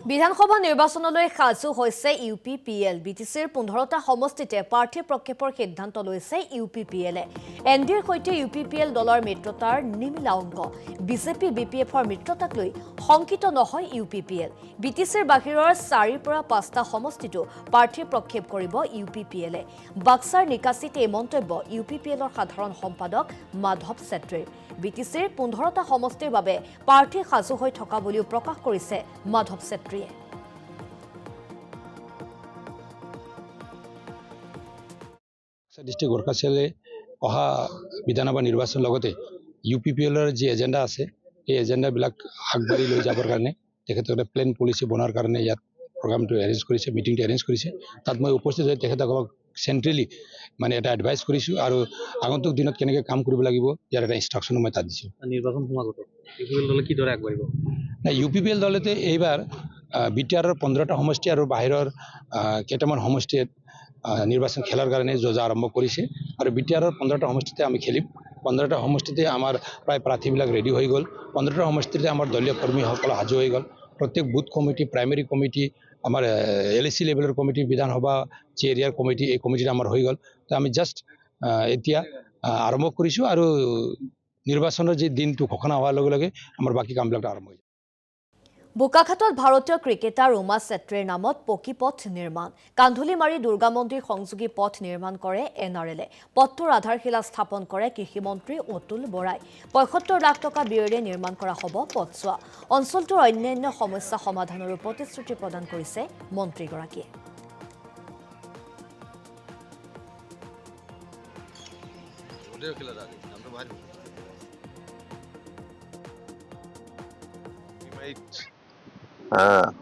বিধানসভা নিৰ্বাচনলৈ সাজু হৈছে ইউপিপিএল। বিটিচিৰ 15টা সমষ্টিতে প্ৰাৰ্থী প্ৰক্ষেপৰ সিদ্ধান্ত লৈছে ইউপিপিএলে। এনডিৰ সৈতে ইউপিপিএল দলৰ মিত্ৰতাৰ নিমিলা অংক। বিজেপি বিপিএফৰ মিত্ৰতাক লৈ শংকিত নহয় ইউপিপিএল। বিটিচিৰ বাহিৰৰ 4ৰ পৰা 5টা সমষ্টিতো প্ৰাৰ্থী প্ৰক্ষেপ কৰিব ইউপিপিএলে। বাক্সাৰ নিকাচিত এই মন্তব্য ইউপিপিএলৰ সাধাৰণ সম্পাদক মাধৱ ছেত্ৰীৰ। বিটিচিৰ 15টা সমষ্টিৰ বাবে প্ৰাৰ্থী সাজু হৈ থকা বুলিও প্ৰকাশ কৰিছে মাধৱ ছেত্ৰীয়ে। ডিষ্ট্ৰিক্ট গোৰ্খাচালে অহা বিধানসভা নিৰ্বাচনৰ লগতে ইউপিপিএলৰ যি এজেণ্ডা আছে এই এজেণ্ডাবিলাক আগবাঢ়ি লৈ যাবৰ কাৰণে তেখেতসকলে প্লেন পলিচি বনোৱাৰ কাৰণে ইয়াত প্ৰগ্ৰামটো এৰেঞ্জ কৰিছে, মিটিংটো এৰেঞ্জ কৰিছে। তাত মই উপস্থিত হৈ তেখেতসকলক চেণ্ট্ৰেলি এটা এডভাইচ কৰিছোঁ আৰু আগন্তুক দিনত কেনেকৈ কাম কৰিব লাগিব ইয়াৰ এটা ইনষ্ট্ৰাকশ্যনো মই তাত দিছোঁ। নিৰ্বাচন সমাগত ইউপিপিএল দলে কিদৰে আগবাঢ়িব? ইউপিপিএল দলতে এইবাৰ বিটিআৰৰ 15টা সমষ্টি আৰু বাহিৰৰ কেইটামান সমষ্টিত নিৰ্বাচন খেলাৰ কাৰণে যোজা আৰম্ভ কৰিছে আৰু বিটিআৰৰ 15টা সমষ্টিতে আমি খেলিম। 15টা সমষ্টিতে আমাৰ প্ৰায় প্ৰাৰ্থীবিলাক ৰেডি হৈ গ'ল। 15টা সমষ্টিতে আমাৰ দলীয় কৰ্মীসকল সাজু হৈ গ'ল। প্ৰত্যেক বুথ কমিটি, প্ৰাইমেৰী কমিটি, আমাৰ LAC লেভেলৰ কমিটি, বিধানসভা যি এৰিয়াৰ কমিটি, এই কমিটিত আমাৰ হৈ গ'ল। তো আমি জাষ্ট এতিয়া আৰম্ভ কৰিছোঁ আৰু নিৰ্বাচনৰ যি দিনটো ঘোষণা হোৱাৰ লগে লগে আমাৰ বাকী কামবিলাক আৰম্ভ হৈ যাব। বোকাখাতত ভাৰতীয় ক্ৰিকেটাৰ উমা ছেত্ৰীৰ নামত পকী পথ নিৰ্মাণ। কান্ধুলিমাৰী দুৰ্গা মন্দিৰ সংযোগী পথ নিৰ্মাণ কৰে NRLে। পথটোৰ আধাৰশিলা স্থাপন কৰে কৃষিমন্ত্ৰী অতুল বৰাই। ৭৫ লাখ টকা ব্যয়েৰে নিৰ্মাণ কৰা হ'ব পথছোৱা। অঞ্চলটোৰ অন্যান্য সমস্যা সমাধানৰো প্ৰতিশ্ৰুতি প্ৰদান কৰিছে মন্ত্ৰীগৰাকীয়ে।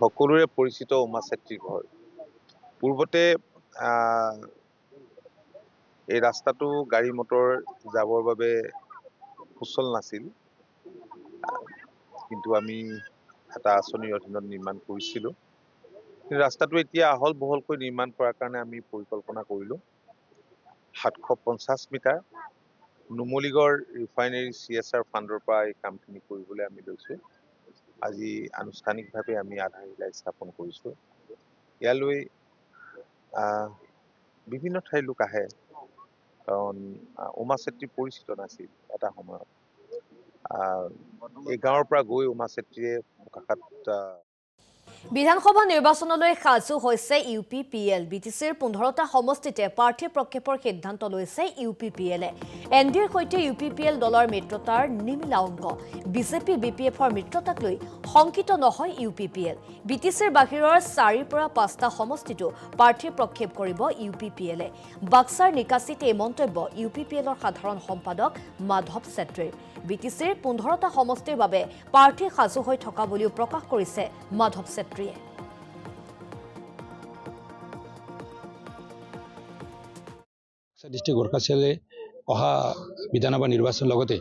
সকলোৰে পৰিচিত উমা ছেত্ৰীৰ ঘৰ। পূৰ্বতে এই ৰাস্তাটো গাড়ী মটৰ যাবৰ বাবে সুচল নাছিল, কিন্তু আমি এটা আঁচনিৰ অধীনত নিৰ্মাণ কৰিছিলোঁ। ৰাস্তাটো এতিয়া আহল বহলকৈ নিৰ্মাণ কৰাৰ কাৰণে আমি পৰিকল্পনা কৰিলোঁ 750 মিটাৰ নুমলীগড় ৰিফাইনেৰী CSR ফাণ্ডৰ পৰা এই কামখিনি কৰিবলৈ আমি লৈছোঁ। আজি আনুষ্ঠানিকভাৱে আমি আধাৰশিলা স্থাপন কৰিছোঁ। ইয়ালৈ বিভিন্ন ঠাইৰ লোক আহে, কাৰণ উমা ছেত্ৰী পৰিচিত নাছিল এটা সময়ত। এই গাঁৱৰ পৰা গৈ উমা ছেত্ৰীয়ে বোকাখাত বিধানসভা নিৰ্বাচনলৈ সাজু হৈছে ইউপিপিএল। বিটিচিৰ 15টা সমষ্টিতে প্ৰাৰ্থী প্ৰক্ষেপৰ সিদ্ধান্ত লৈছে ইউপিপিএলে। এনডিৰ সৈতে ইউপিপিএল দলৰ মিত্ৰতাৰ নিমিলা অংক। বিজেপি বিপিএফৰ মিত্ৰতাক লৈ শংকিত নহয় ইউপিপিএল। বিটিচিৰ বাহিৰৰ 4ৰ পৰা 5টা সমষ্টিতো প্ৰাৰ্থী প্ৰক্ষেপ কৰিব ইউপিপিএলে। বাক্সাৰ নিকাচিত এই মন্তব্য ইউপিপিএলৰ সাধাৰণ সম্পাদক মাধৱ ছেত্ৰীৰ। বিটিচিৰ 15টা সমষ্টিৰ বাবে প্ৰাৰ্থী সাজু হৈ থকা বুলিও প্ৰকাশ কৰিছে মাধৱ ছেত্ৰীয়ে। ডিষ্ট্ৰিক্ট গোৰ্খাচালে অহা বিধানসভা নিৰ্বাচনৰ লগতে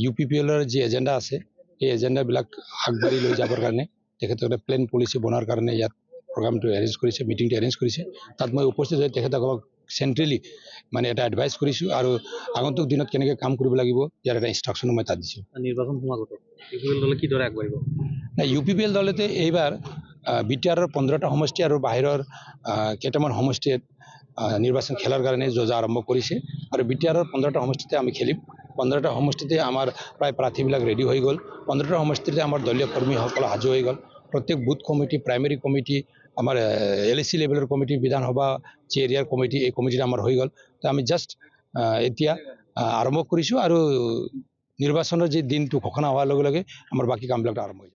ইউপিপিএলৰ যি এজেণ্ডা আছে এই এজেণ্ডাবিলাক আগবাঢ়ি লৈ যাবৰ কাৰণে তেখেতসকলে প্লেন পলিচি বনোৱাৰ কাৰণে ইয়াত প্ৰগ্ৰামটো এৰেঞ্জ কৰিছে, মিটিংটো এৰেঞ্জ কৰিছে। তাত মই উপস্থিত হৈ তেখেতসকলক চেণ্ট্ৰেলি এটা এডভাইচ কৰিছোঁ আৰু আগন্তুক দিনত কেনেকৈ কাম কৰিব লাগিব ইয়াৰ এটা ইনষ্ট্ৰাকশ্যনো মই তাত দিছোঁ। নিৰ্বাচন সমাগত ইউপিপিএল দলে কিদৰে আগবাঢ়িব? ইউপিপিএল দলতে এইবাৰ বিটিআৰৰ 15টা সমষ্টি আৰু বাহিৰৰ কেইটামান সমষ্টিত নিৰ্বাচন খেলাৰ কাৰণে যোজা আৰম্ভ কৰিছে আৰু বিটিআৰৰ 15টা সমষ্টিতে আমি খেলিম। 15টা সমষ্টিতে আমাৰ প্ৰায় প্ৰাৰ্থীবিলাক ৰেডি হৈ গ'ল। 15টা সমষ্টিতে আমাৰ দলীয় কৰ্মীসকল সাজু হৈ গ'ল। প্ৰত্যেক বুথ কমিটি, প্ৰাইমেৰী কমিটি, আমাৰ LAC লেভেলৰ কমিটি, বিধানসভা যি এৰিয়াৰ কমিটি, এই কমিটিত আমাৰ হৈ গ'ল। তো আমি জাষ্ট এতিয়া আৰম্ভ কৰিছোঁ আৰু নিৰ্বাচনৰ যি দিনটো ঘোষণা হোৱাৰ লগে লগে আমাৰ বাকী কামবিলাক আৰম্ভ হৈ যাব।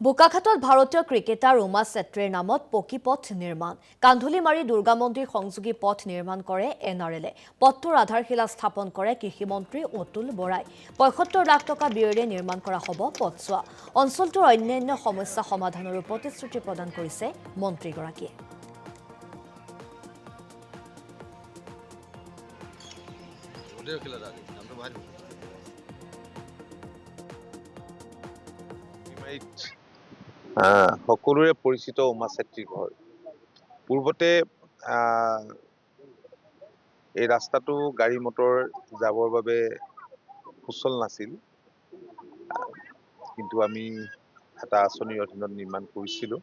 বোকাখাতত ভাৰতীয় ক্ৰিকেটাৰ উমা ছেত্ৰীৰ নামত পকী পথ নিৰ্মাণ। কান্ধুলিমাৰী দুৰ্গা মন্দিৰ সংযোগী পথ নিৰ্মাণ কৰে NRLে। পথটোৰ আধাৰশিলা স্থাপন কৰে কৃষিমন্ত্ৰী অতুল বৰাই। ৭৫ লাখ টকা ব্যয়েৰে নিৰ্মাণ কৰা হ'ব পথছোৱা। অঞ্চলটোৰ অন্যান্য সমস্যা সমাধানৰো প্ৰতিশ্ৰুতি প্ৰদান কৰিছে মন্ত্ৰীগৰাকীয়ে। সকলোৰে পৰিচিত উমা ছেত্ৰীৰ ঘৰ। পূৰ্বতে এই ৰাস্তাটো গাড়ী মটৰ যাবৰ বাবে সুচল নাছিল, কিন্তু আমি এটা আঁচনিৰ অধীনত নিৰ্মাণ কৰিছিলোঁ।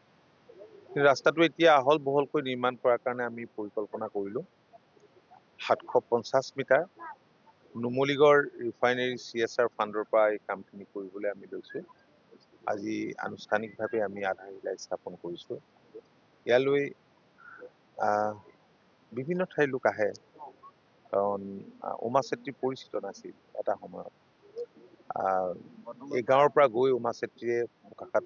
কিন্তু ৰাস্তাটো এতিয়া আহল বহলকৈ নিৰ্মাণ কৰাৰ কাৰণে আমি পৰিকল্পনা কৰিলোঁ 750 মিটাৰ নুমলীগড় ৰিফাইনেৰী CSR ফাণ্ডৰ পৰা এই কামখিনি কৰিবলৈ আমি লৈছোঁ। আজি আনুষ্ঠানিকভাৱে আমি আধাৰশিলা স্থাপন কৰিছোঁ। ইয়ালৈ বিভিন্ন ঠাইৰ লোক আহে, কাৰণ উমাচেত্ৰী পৰিচিত নাছিল এটা সময়ত। এই গাঁৱৰ পৰা গৈ উমাচেত্ৰীয়ে বোকাখাত